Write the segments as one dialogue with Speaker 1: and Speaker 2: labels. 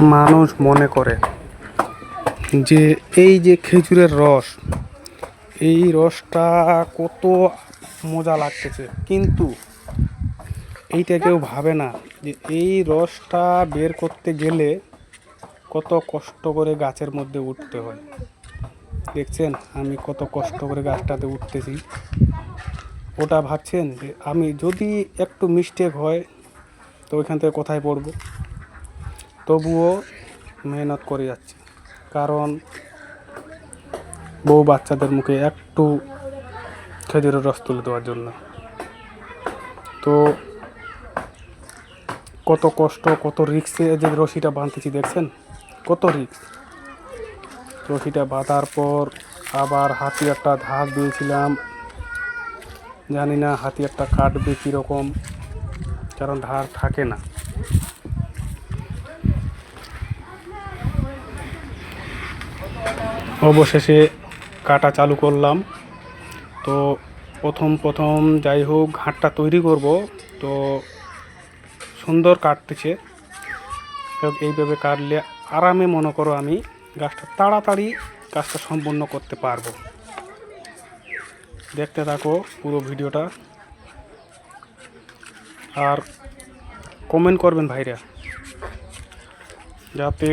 Speaker 1: মানুষ মনে করে যে এই যে খেজুরের রস, এই রসটা কত মজা লাগতেছে, কিন্তু এইটা কেউ ভাবে না যে এই রসটা বের করতে গেলে কত কষ্ট করে গাছের মধ্যে উঠতে হয়। দেখছেন আমি কত কষ্ট করে গাছটাতে উঠতেছি। ওটা ভাবছেন যে আমি যদি একটু মিস্টেক হয় তো ওইখান থেকে কোথায় পড়ব, তবুও মেহনত করে যাচ্ছি, কারণ বউ বাচ্চাদের মুখে একটু খেজুরের রস তুলে দেওয়ার জন্য। তো কত কষ্ট, কত রিক্সে যে রশিটা বাঁধতেছি, দেখছেন কত রিক্স। রশিটা বাঁধার পর আবার হাতিয়ারটা ধার দিয়েছিলাম, জানি না হাতিয়ারটা কাটবে কীরকম, কারণ ধার থাকে না। অবশেষে কাটা চালু করলাম। তো প্রথম যাই হোক ঘাটটা তৈরি করব, তো সুন্দর কাটতেছে। এইভাবে কাটলে আরামে মনে করো আমি গাছটা তাড়াতাড়ি কাজটা সম্পূর্ণ করতে পারবো। দেখতে থাকো পুরো ভিডিওটা, আর কমেন্ট করবেন ভাইরা, যাতে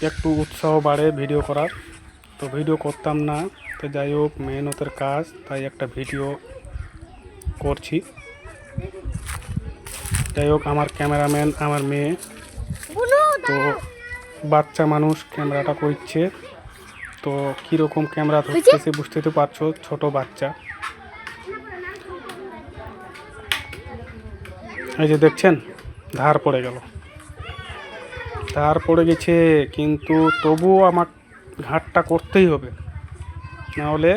Speaker 1: একটু উৎসাহ বাড়ে ভিডিও করার। তো ভিডিও করতাম না, তো যাই হোক মেহনতের কাজ, তাই একটা ভিডিও করছি। যাই হোক আমার ক্যামেরাম্যান আমার মেয়ে, তো বাচ্চা মানুষ ক্যামেরাটা করছে, তো কীরকম ক্যামেরা ধরতেছে বুঝতে তো পারছো, ছোট বাচ্চা। এই যে দেখছেন ধার পড়ে গেল, ধার পড়ে গেছে, কিন্তু তবুও আমার ঘাটটা করতেই হবে, নাহলে